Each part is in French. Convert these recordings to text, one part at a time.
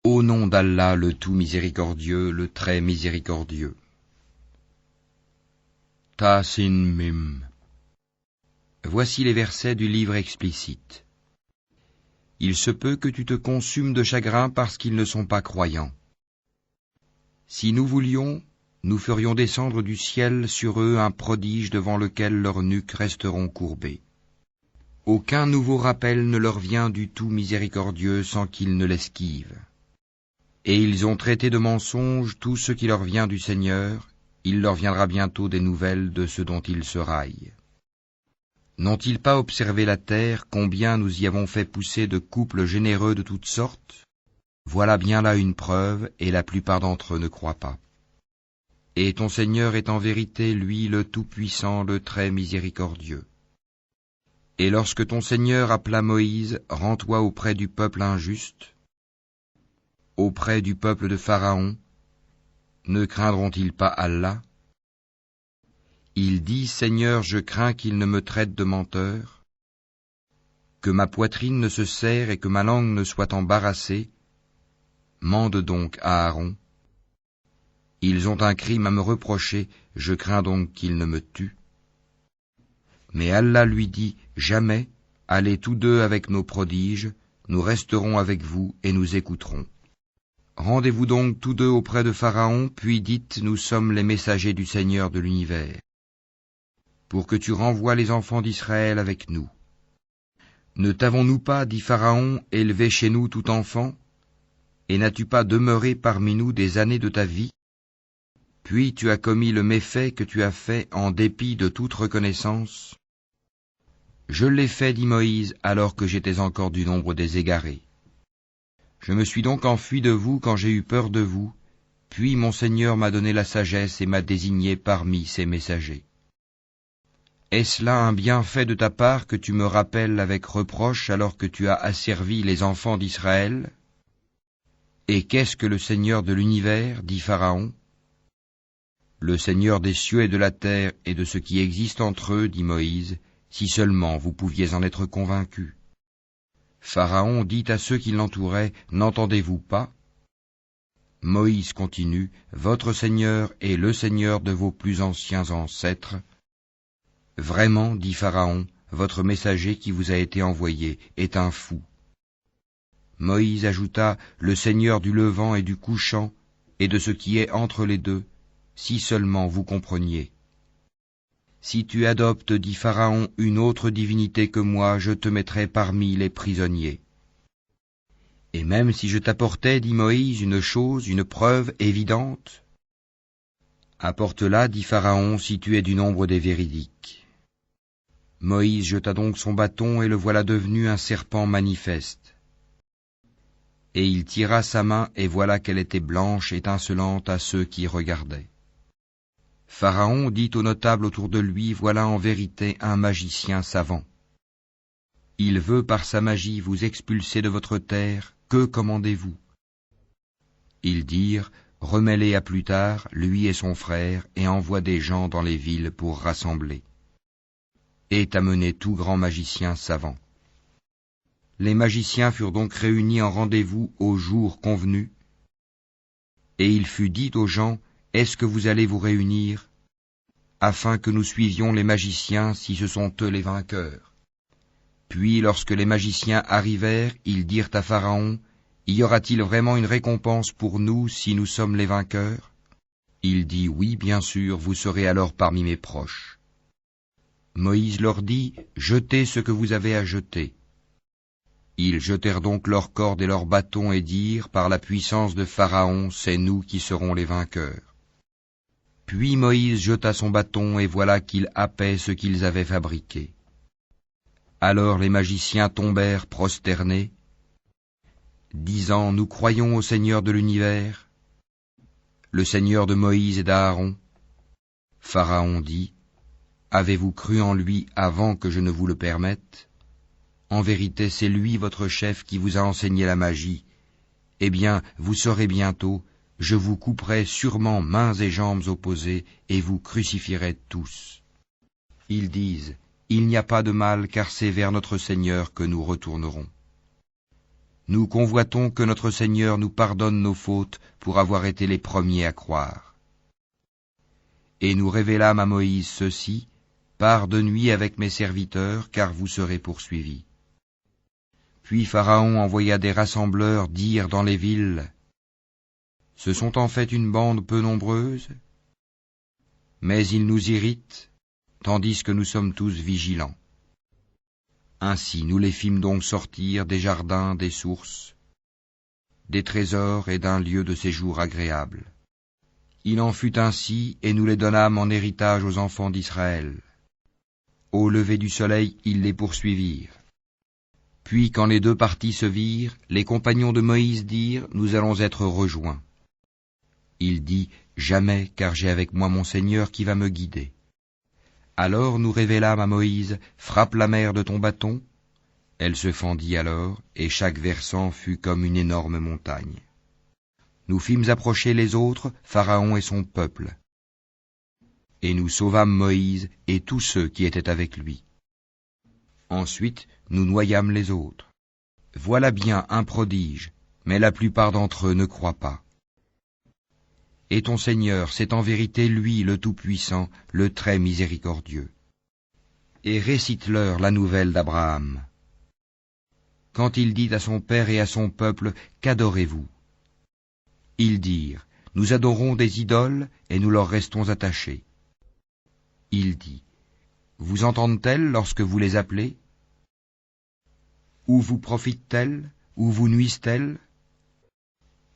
Au nom d'Allah, le tout miséricordieux, le très miséricordieux. Ta-Sin Mim. Voici les versets du livre explicite. Il se peut que tu te consumes de chagrin parce qu'ils ne sont pas croyants. Si nous voulions, nous ferions descendre du ciel sur eux un prodige devant lequel leurs nuques resteront courbées. Aucun nouveau rappel ne leur vient du tout miséricordieux sans qu'ils ne l'esquivent. Et ils ont traité de mensonge tout ce qui leur vient du Seigneur, il leur viendra bientôt des nouvelles de ce dont ils se raillent. N'ont-ils pas observé la terre, combien nous y avons fait pousser de couples généreux de toutes sortes? Voilà bien là une preuve, et la plupart d'entre eux ne croient pas. Et ton Seigneur est en vérité, lui, le Tout-Puissant, le très miséricordieux. Et lorsque ton Seigneur appela Moïse, rends-toi auprès du peuple injuste, auprès du peuple de Pharaon, ne craindront-ils pas Allah? Il dit, Seigneur, je crains qu'il ne me traite de menteur, que ma poitrine ne se serre et que ma langue ne soit embarrassée. Mande donc à Aaron. Ils ont un crime à me reprocher, je crains donc qu'ils ne me tuent. Mais Allah lui dit, jamais, allez tous deux avec nos prodiges, nous resterons avec vous et nous écouterons. Rendez-vous donc tous deux auprès de Pharaon, puis dites, nous sommes les messagers du Seigneur de l'univers, pour que tu renvoies les enfants d'Israël avec nous. Ne t'avons-nous pas, dit Pharaon, élevé chez nous tout enfant, et n'as-tu pas demeuré parmi nous des années de ta vie? Puis tu as commis le méfait que tu as fait en dépit de toute reconnaissance. Je l'ai fait, dit Moïse, alors que j'étais encore du nombre des égarés. Je me suis donc enfui de vous quand j'ai eu peur de vous, puis mon Seigneur m'a donné la sagesse et m'a désigné parmi ses messagers. Est-ce là un bienfait de ta part que tu me rappelles avec reproche alors que tu as asservi les enfants d'Israël? Et qu'est-ce que le Seigneur de l'univers, dit Pharaon? Le Seigneur des cieux et de la terre et de ce qui existe entre eux, dit Moïse, si seulement vous pouviez en être convaincus. Pharaon dit à ceux qui l'entouraient, n'entendez-vous pas? Moïse continue, votre Seigneur est le Seigneur de vos plus anciens ancêtres. Vraiment, dit Pharaon, votre messager qui vous a été envoyé est un fou. Moïse ajouta, le Seigneur du levant et du couchant, et de ce qui est entre les deux, si seulement vous compreniez. Si tu adoptes, dit Pharaon, une autre divinité que moi, je te mettrai parmi les prisonniers. Et même si je t'apportais, dit Moïse, une chose, une preuve évidente, apporte-la, dit Pharaon, si tu es du nombre des véridiques. Moïse jeta donc son bâton et le voilà devenu un serpent manifeste. Et il tira sa main et voilà qu'elle était blanche, étincelante à ceux qui regardaient. Pharaon dit aux notables autour de lui, voilà en vérité un magicien savant. Il veut par sa magie vous expulser de votre terre, que commandez-vous? Ils dirent, remets-les à plus tard, lui et son frère, et envoie des gens dans les villes pour rassembler. Est amené tout grand magicien savant. Les magiciens furent donc réunis en rendez-vous au jour convenu, et il fut dit aux gens, est-ce que vous allez vous réunir, afin que nous suivions les magiciens si ce sont eux les vainqueurs? Puis lorsque les magiciens arrivèrent, ils dirent à Pharaon, y aura-t-il vraiment une récompense pour nous si nous sommes les vainqueurs? Il dit, oui, bien sûr, vous serez alors parmi mes proches. Moïse leur dit, jetez ce que vous avez à jeter. Ils jetèrent donc leurs cordes et leurs bâtons et dirent, par la puissance de Pharaon, c'est nous qui serons les vainqueurs. Puis Moïse jeta son bâton et voilà qu'il happait ce qu'ils avaient fabriqué. Alors les magiciens tombèrent prosternés, disant, nous croyons au Seigneur de l'univers, le Seigneur de Moïse et d'Aaron. Pharaon dit, avez-vous cru en lui avant que je ne vous le permette? En vérité, c'est lui votre chef qui vous a enseigné la magie. Eh bien, vous saurez bientôt, je vous couperai sûrement mains et jambes opposées, et vous crucifierez tous. Ils disent, il n'y a pas de mal, car c'est vers notre Seigneur que nous retournerons. Nous convoitons que notre Seigneur nous pardonne nos fautes pour avoir été les premiers à croire. Et nous révélâmes à Moïse ceci, pars de nuit avec mes serviteurs, car vous serez poursuivis. Puis Pharaon envoya des rassembleurs dire dans les villes, ce sont en fait une bande peu nombreuse, mais ils nous irritent, tandis que nous sommes tous vigilants. Ainsi nous les fîmes donc sortir des jardins, des sources, des trésors et d'un lieu de séjour agréable. Il en fut ainsi, et nous les donnâmes en héritage aux enfants d'Israël. Au lever du soleil, ils les poursuivirent. Puis quand les deux parties se virent, les compagnons de Moïse dirent, nous allons être rejoints. Il dit, jamais, car j'ai avec moi mon Seigneur qui va me guider. Alors nous révélâmes à Moïse, frappe la mer de ton bâton. Elle se fendit alors, et chaque versant fut comme une énorme montagne. Nous fîmes approcher les autres, Pharaon et son peuple. Et nous sauvâmes Moïse et tous ceux qui étaient avec lui. Ensuite, nous noyâmes les autres. Voilà bien un prodige, mais la plupart d'entre eux ne croient pas. Et ton Seigneur, c'est en vérité lui le Tout-Puissant, le très miséricordieux. Et récite-leur la nouvelle d'Abraham. Quand il dit à son père et à son peuple, qu'adorez-vous? Ils dirent, nous adorons des idoles et nous leur restons attachés. Il dit, vous entendent-elles lorsque vous les appelez? Ou vous profitent-elles, ou vous nuisent-elles?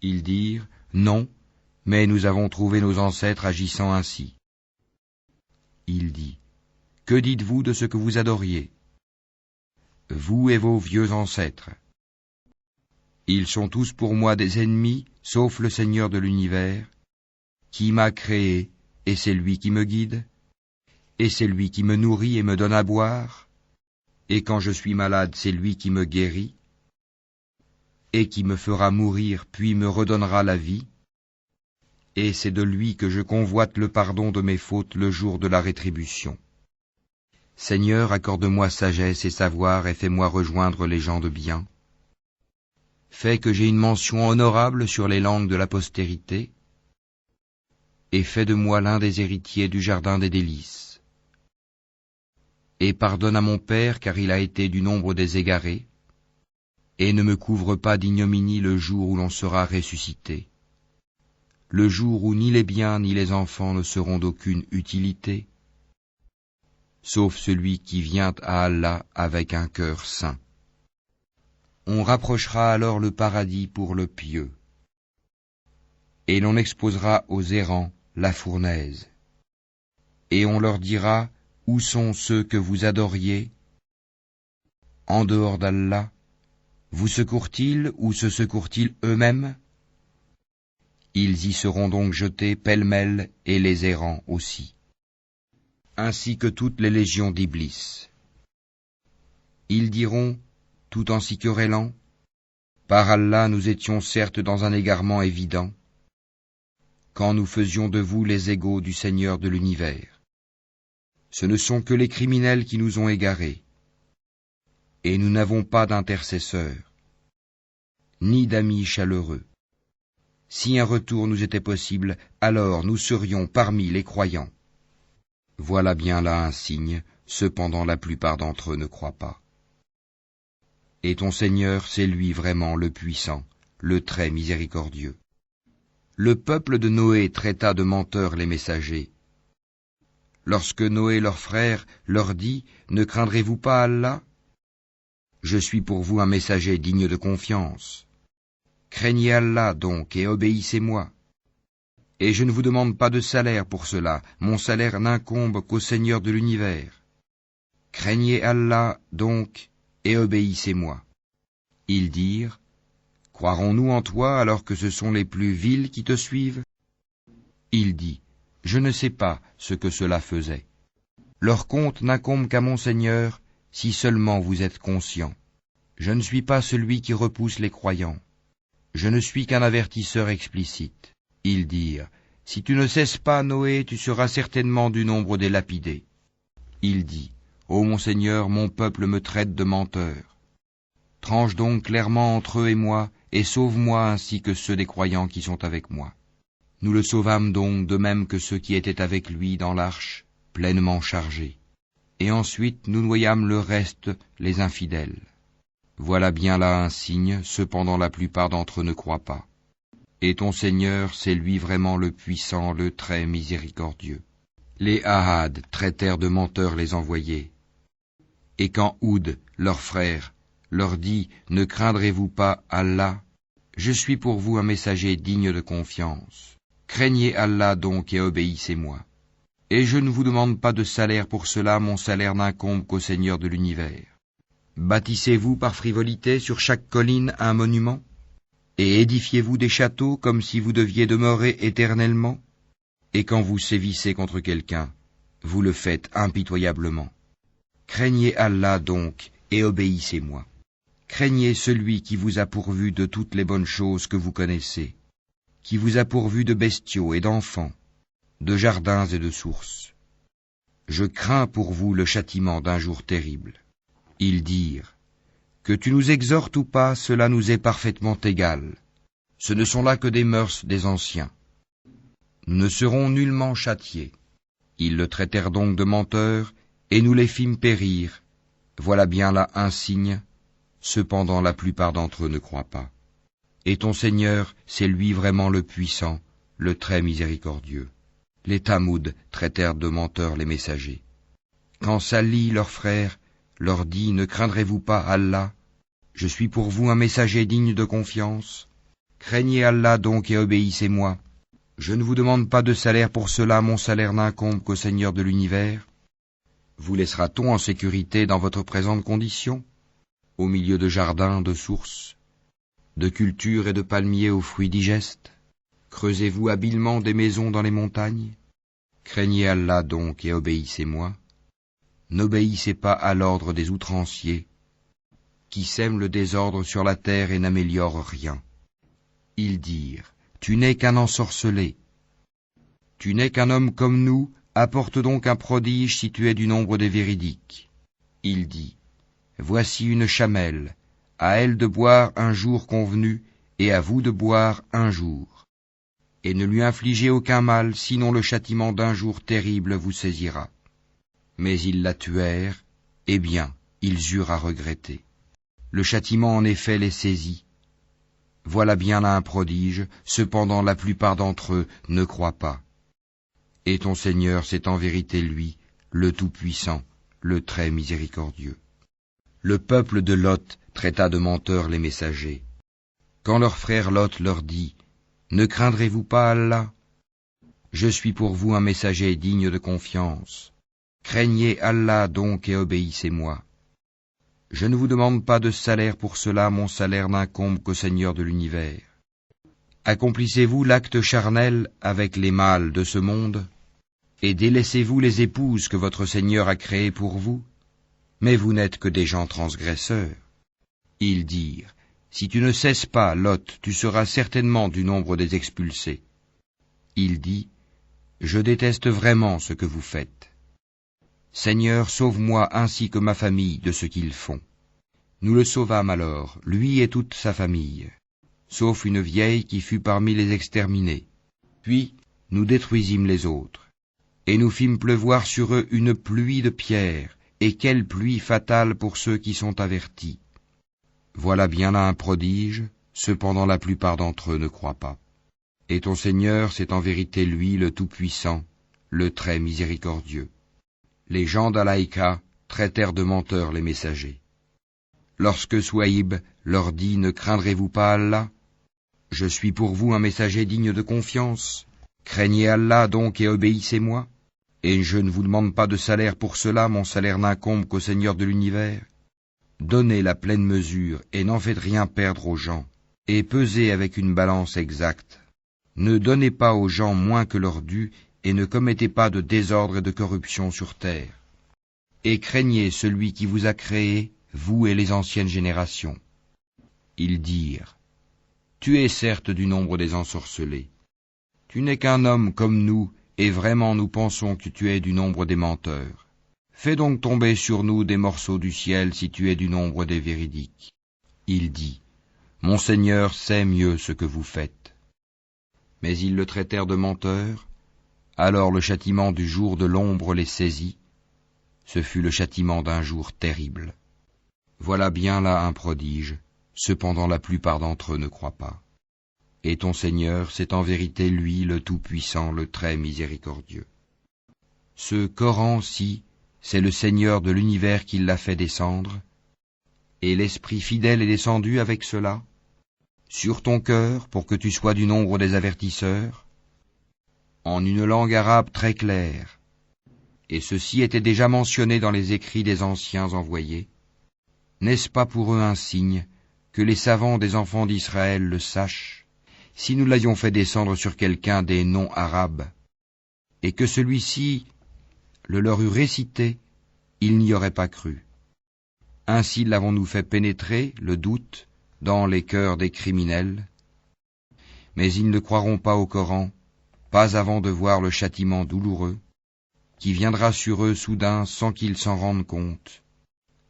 Ils dirent, non, mais nous avons trouvé nos ancêtres agissant ainsi. Il dit, que dites-vous de ce que vous adoriez? Vous et vos vieux ancêtres. Ils sont tous pour moi des ennemis, sauf le Seigneur de l'univers, qui m'a créé, et c'est lui qui me guide, et c'est lui qui me nourrit et me donne à boire, et quand je suis malade, c'est lui qui me guérit, et qui me fera mourir, puis me redonnera la vie, et c'est de lui que je convoite le pardon de mes fautes le jour de la rétribution. Seigneur, accorde-moi sagesse et savoir, et fais-moi rejoindre les gens de bien. Fais que j'ai une mention honorable sur les langues de la postérité, et fais de moi l'un des héritiers du jardin des délices. Et pardonne à mon père, car il a été du nombre des égarés, et ne me couvre pas d'ignominie le jour où l'on sera ressuscité, le jour où ni les biens ni les enfants ne seront d'aucune utilité, sauf celui qui vient à Allah avec un cœur saint. On rapprochera alors le paradis pour le pieux, et l'on exposera aux errants la fournaise, et on leur dira, où sont ceux que vous adoriez? En dehors d'Allah, vous secourent-ils ou se secourent-ils eux-mêmes? Ils y seront donc jetés pêle-mêle, et les errants aussi, ainsi que toutes les légions d'Iblis. Ils diront, tout en s'y querellant, par Allah nous étions certes dans un égarement évident, quand nous faisions de vous les égaux du Seigneur de l'univers. Ce ne sont que les criminels qui nous ont égarés, et nous n'avons pas d'intercesseurs, ni d'amis chaleureux. Si un retour nous était possible, alors nous serions parmi les croyants. Voilà bien là un signe, cependant la plupart d'entre eux ne croient pas. Et ton Seigneur, c'est lui vraiment le puissant, le très miséricordieux. Le peuple de Noé traita de menteurs les messagers. Lorsque Noé leur frère leur dit, ne craindrez-vous pas Allah? Je suis pour vous un messager digne de confiance. Craignez Allah donc et obéissez-moi. Et je ne vous demande pas de salaire pour cela, mon salaire n'incombe qu'au Seigneur de l'univers. Craignez Allah donc et obéissez-moi. Ils dirent, croirons-nous en toi alors que ce sont les plus vils qui te suivent? Il dit, je ne sais pas ce que cela faisait. Leur compte n'incombe qu'à mon Seigneur, si seulement vous êtes conscients. Je ne suis pas celui qui repousse les croyants. Je ne suis qu'un avertisseur explicite. Ils dirent, si tu ne cesses pas, Noé, tu seras certainement du nombre des lapidés. Il dit, ô mon Seigneur, mon peuple me traite de menteur. Tranche donc clairement entre eux et moi, et sauve-moi ainsi que ceux des croyants qui sont avec moi. Nous le sauvâmes donc de même que ceux qui étaient avec lui dans l'arche, pleinement chargés. Et ensuite nous noyâmes le reste, les infidèles. Voilà bien là un signe, cependant la plupart d'entre eux ne croient pas. Et ton Seigneur, c'est lui vraiment le puissant, le très miséricordieux. Les Ahad traitèrent de menteurs les envoyés. Et quand Houd, leur frère, leur dit « Ne craindrez-vous pas Allah ? Je suis pour vous un messager digne de confiance. Craignez Allah donc et obéissez-moi. Et je ne vous demande pas de salaire pour cela, mon salaire n'incombe qu'au Seigneur de l'univers. Bâtissez-vous par frivolité sur chaque colline un monument ? Et édifiez-vous des châteaux comme si vous deviez demeurer éternellement ? Et quand vous sévissez contre quelqu'un, vous le faites impitoyablement. Craignez Allah donc et obéissez-moi. Craignez celui qui vous a pourvu de toutes les bonnes choses que vous connaissez, qui vous a pourvu de bestiaux et d'enfants, de jardins et de sources. Je crains pour vous le châtiment d'un jour terrible. Ils dirent, que tu nous exhortes ou pas, cela nous est parfaitement égal. Ce ne sont là que des mœurs des anciens. Nous ne serons nullement châtiés. Ils le traitèrent donc de menteur, et nous les fîmes périr. Voilà bien là un signe. Cependant la plupart d'entre eux ne croient pas. Et ton Seigneur, c'est lui vraiment le puissant, le très miséricordieux. Les Tamoud traitèrent de menteurs les messagers. Quand Salih, leur frère, leur dit « Ne craindrez-vous pas Allah ? Je suis pour vous un messager digne de confiance. Craignez Allah donc et obéissez-moi. Je ne vous demande pas de salaire pour cela, mon salaire n'incombe qu'au Seigneur de l'univers. Vous laissera-t-on en sécurité dans votre présente condition, au milieu de jardins, de sources, de cultures et de palmiers aux fruits digestes? Creusez-vous habilement des maisons dans les montagnes? Craignez Allah donc et obéissez-moi. N'obéissez pas à l'ordre des outranciers, qui sèment le désordre sur la terre et n'améliorent rien. Ils dirent, tu n'es qu'un ensorcelé. Tu n'es qu'un homme comme nous, apporte donc un prodige si tu es du nombre des véridiques. Il dit, voici une chamelle, à elle de boire un jour convenu, et à vous de boire un jour. Et ne lui infligez aucun mal, sinon le châtiment d'un jour terrible vous saisira. Mais ils la tuèrent, eh bien, ils eurent à regretter. Le châtiment en effet les saisit. Voilà bien là un prodige, cependant la plupart d'entre eux ne croient pas. Et ton Seigneur, c'est en vérité lui, le Tout-Puissant, le très miséricordieux. Le peuple de Lot traita de menteurs les messagers. Quand leur frère Lot leur dit, ne craindrez-vous pas Allah? Je suis pour vous un messager digne de confiance. Craignez Allah donc et obéissez-moi. Je ne vous demande pas de salaire pour cela, mon salaire n'incombe qu'au Seigneur de l'univers. Accomplissez-vous l'acte charnel avec les mâles de ce monde, et délaissez-vous les épouses que votre Seigneur a créées pour vous? Mais vous n'êtes que des gens transgresseurs. Ils dirent, si tu ne cesses pas, Lot, tu seras certainement du nombre des expulsés. Il dit, je déteste vraiment ce que vous faites. Seigneur, sauve-moi ainsi que ma famille de ce qu'ils font. Nous le sauvâmes alors, lui et toute sa famille, sauf une vieille qui fut parmi les exterminés. Puis nous détruisîmes les autres, et nous fîmes pleuvoir sur eux une pluie de pierres, et quelle pluie fatale pour ceux qui sont avertis. Voilà bien là un prodige, cependant la plupart d'entre eux ne croient pas. Et ton Seigneur, c'est en vérité lui le Tout-Puissant, le très miséricordieux. Les gens d'Alaïka traitèrent de menteurs les messagers. Lorsque Souaïb leur dit « Ne craindrez-vous pas Allah? Je suis pour vous un messager digne de confiance. Craignez Allah donc et obéissez-moi. Et je ne vous demande pas de salaire pour cela, mon salaire n'incombe qu'au Seigneur de l'univers. Donnez la pleine mesure et n'en faites rien perdre aux gens, et pesez avec une balance exacte. Ne donnez pas aux gens moins que leur dû, et ne commettez pas de désordre et de corruption sur terre. Et craignez celui qui vous a créé, vous et les anciennes générations. Ils dirent, tu es certes du nombre des ensorcelés. Tu n'es qu'un homme comme nous, et vraiment nous pensons que tu es du nombre des menteurs. Fais donc tomber sur nous des morceaux du ciel si tu es du nombre des véridiques. Il dit, Mon Seigneur sait mieux ce que vous faites. Mais ils le traitèrent de menteur, alors le châtiment du jour de l'ombre les saisit. Ce fut le châtiment d'un jour terrible. Voilà bien là un prodige, cependant la plupart d'entre eux ne croient pas. Et ton Seigneur, c'est en vérité lui le Tout-Puissant, le très miséricordieux. Ce Coran-ci, c'est le Seigneur de l'univers qui l'a fait descendre, et l'Esprit fidèle est descendu avec cela, sur ton cœur pour que tu sois du nombre des avertisseurs, en une langue arabe très claire, et ceci était déjà mentionné dans les écrits des anciens envoyés. N'est-ce pas pour eux un signe que les savants des enfants d'Israël le sachent, si nous l'avions fait descendre sur quelqu'un des non-arabes, et que celui-ci le leur eût récité, ils n'y auraient pas cru. Ainsi l'avons-nous fait pénétrer, le doute, dans les cœurs des criminels. Mais ils ne croiront pas au Coran, pas avant de voir le châtiment douloureux, qui viendra sur eux soudain sans qu'ils s'en rendent compte.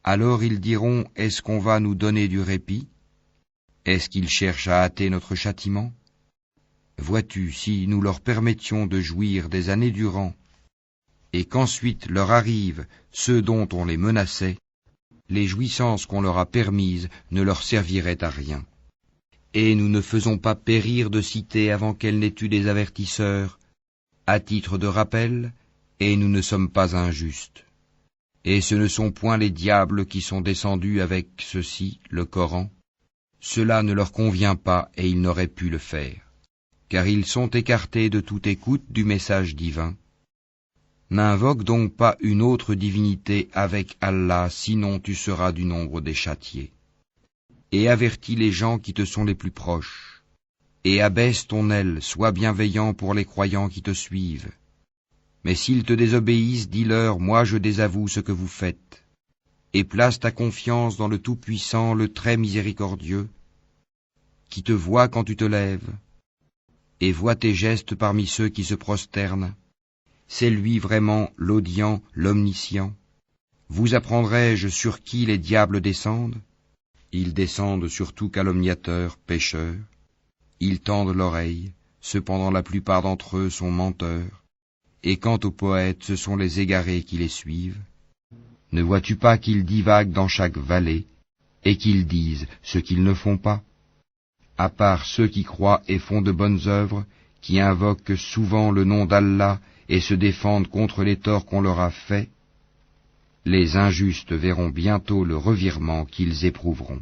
Alors ils diront, est-ce qu'on va nous donner du répit? Est-ce qu'ils cherchent à hâter notre châtiment? Vois-tu, si nous leur permettions de jouir des années durant, et qu'ensuite leur arrivent ceux dont on les menaçait, les jouissances qu'on leur a permises ne leur serviraient à rien. Et nous ne faisons pas périr de cité avant qu'elle n'ait eu des avertisseurs, à titre de rappel, et nous ne sommes pas injustes. Et ce ne sont point les diables qui sont descendus avec ceci, le Coran. Cela ne leur convient pas et ils n'auraient pu le faire, car ils sont écartés de toute écoute du message divin. N'invoque donc pas une autre divinité avec Allah, sinon tu seras du nombre des châtiés. Et avertis les gens qui te sont les plus proches, et abaisse ton aile, sois bienveillant pour les croyants qui te suivent. Mais s'ils te désobéissent, dis-leur, moi je désavoue ce que vous faites, et place ta confiance dans le Tout-Puissant, le très miséricordieux, qui te voit quand tu te lèves, et voit tes gestes parmi ceux qui se prosternent. C'est lui vraiment l'audient, l'omniscient. Vous apprendrai-je sur qui les diables descendent? Ils descendent sur tout calomniateur, pécheur. Ils tendent l'oreille, cependant la plupart d'entre eux sont menteurs. Et quant aux poètes, ce sont les égarés qui les suivent. Ne vois-tu pas qu'ils divaguent dans chaque vallée, et qu'ils disent ce qu'ils ne font pas? À part ceux qui croient et font de bonnes œuvres, qui invoquent souvent le nom d'Allah et se défendent contre les torts qu'on leur a faits, les injustes verront bientôt le revirement qu'ils éprouveront.